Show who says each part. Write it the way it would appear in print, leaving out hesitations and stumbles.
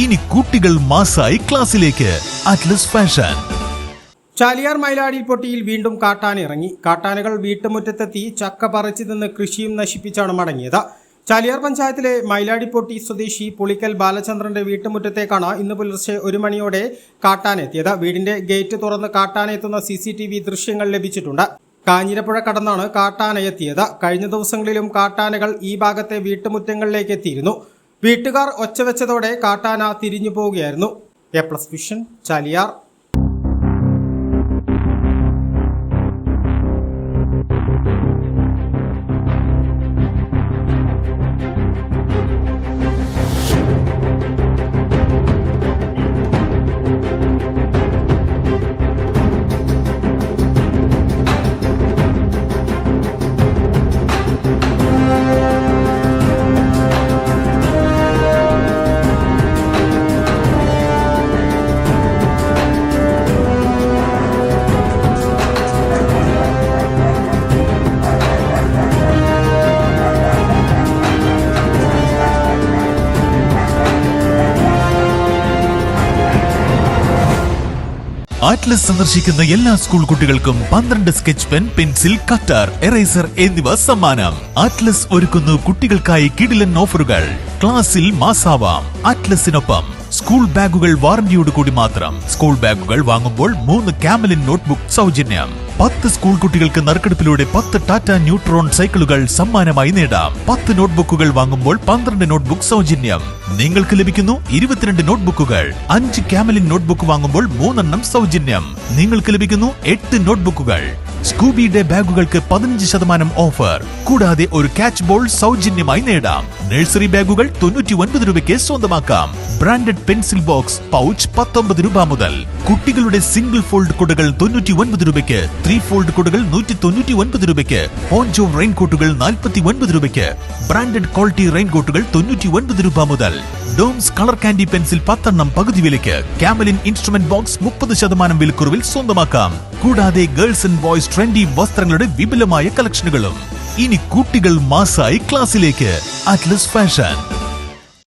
Speaker 1: ഇനി കുട്ടികൾ മാസായി ക്ലാസ്സിലേക്ക്. Atlas fashion.
Speaker 2: ചാലിയാർ മൈലാടിപ്പൊട്ടിയിൽ വീണ്ടും കാട്ടാന ഇറങ്ങി. കാട്ടാനകൾ വീട്ടുമുറ്റത്തെത്തി ചക്ക പറിച്ചു നിന്ന് കൃഷിയും നശിപ്പിച്ചാണ് മടങ്ങിയത്. ചാലിയാർ പഞ്ചായത്തിലെ മൈലാടിപ്പൊട്ടി സ്വദേശി പുളിക്കൽ ബാലചന്ദ്രന്റെ വീട്ടുമുറ്റത്തേക്കാണ് ഇന്ന് പുലർച്ചെ 1 മണിയോടെ കാട്ടാന എത്തിയത്. വീടിന്റെ ഗേറ്റ് തുറന്ന് കാട്ടാന എത്തുന്ന CCTV ദൃശ്യങ്ങൾ ലഭിച്ചിട്ടുണ്ട്. കാഞ്ഞിരപ്പുഴ കടന്നാണ് കാട്ടാന എത്തിയത്. കഴിഞ്ഞ ദിവസങ്ങളിലും കാട്ടാനകൾ ഈ ഭാഗത്തെ വീട്ടുമുറ്റങ്ങളിലേക്ക് എത്തിയിരുന്നു. വീട്ടുകാർ ഒച്ചവെച്ചതോടെ കാട്ടാന തിരിഞ്ഞു പോവുകയായിരുന്നു. A+ vision, Chaliyar.
Speaker 1: അറ്റ്ലസ് സന്ദർശിക്കുന്ന എല്ലാ സ്കൂൾ കുട്ടികൾക്കും 12 sketch pen, pencil, cutter, eraser എന്നിവ സമ്മാനം. അറ്റ്ലസ് ഒരുക്കുന്നു കുട്ടികൾക്കായി കിടിലൻ ഓഫറുകൾ. ക്ലാസ്സിൽ മാസാവാം. അറ്റ്ലസിനൊപ്പം സ്കൂൾ ബാഗുകൾ വാറന്റിയോട് കൂടി മാത്രം. സ്കൂൾ ബാഗുകൾ വാങ്ങുമ്പോൾ 3 കാമലിൻ നോട്ട്ബുക്ക് സൗജന്യം. 10 സ്കൂൾ കുട്ടികൾക്ക് നറുക്കെടുപ്പിലൂടെ 10 ടാറ്റ ന്യൂട്രോൺ സൈക്കിളുകൾ സമ്മാനമായി നേടാം. 10 നോട്ട്ബുക്കുകൾ വാങ്ങുമ്പോൾ 12 നോട്ട്ബുക്ക് സൗജന്യം. നിങ്ങൾക്ക് ലഭിക്കുന്നു 22 നോട്ട്ബുക്കുകൾ. 5 കാമലിൻ നോട്ട്ബുക്ക് വാങ്ങുമ്പോൾ 3 എണ്ണം സൗജന്യം. നിങ്ങൾക്ക് ലഭിക്കുന്നു 8 നോട്ട്ബുക്കുകൾ. സ്കൂബി ഡേ ബാഗുകൾക്ക് 15% ഓഫർ. കൂടാതെ ഒരു ക്യാച്ച് ബോൾ സൗജന്യമായി നേടാം. നഴ്സറി ബാഗുകൾ 99 രൂപയ്ക്ക് സ്വന്തമാക്കാം. ബ്രാൻഡഡ് പെൻസിൽ ബോക്സ് പൗച്ച് 19 രൂപ മുതൽ. കുട്ടികളുടെ സിംഗിൾ ഫോൾഡ് കുടകൾ 99 രൂപയ്ക്ക്. 3 ഫോൾഡ് കുടകൾ 199 രൂപയ്ക്ക്. പോഞ്ചോ റെയിൻകോട്ടുകൾ 49 രൂപയ്ക്ക്. ബ്രാൻഡഡ് ക്വാളിറ്റി റെയിൻകോട്ടുകൾ 99 രൂപ മുതൽ. ഡോംസ് കളർ കാൻഡി പെൻസിൽ 10 എണ്ണം പകുതി വിലയ്ക്ക്. കാമലിൻ ഇൻസ്ട്രുമെന്റ് ബോക്സ് 30% വിലക്കുറവിൽ സ്വന്തമാക്കാം. കൂടാതെ ഗേൾസ് ആൻഡ് ബോയ്സ് ട്രെൻഡി വസ്ത്രങ്ങളുടെ വിപുലമായ കളക്ഷനുകളും. ഇനി കുട്ടികൾ മാസായി ക്ലാസ്സിലേക്ക്. Atlas fashion.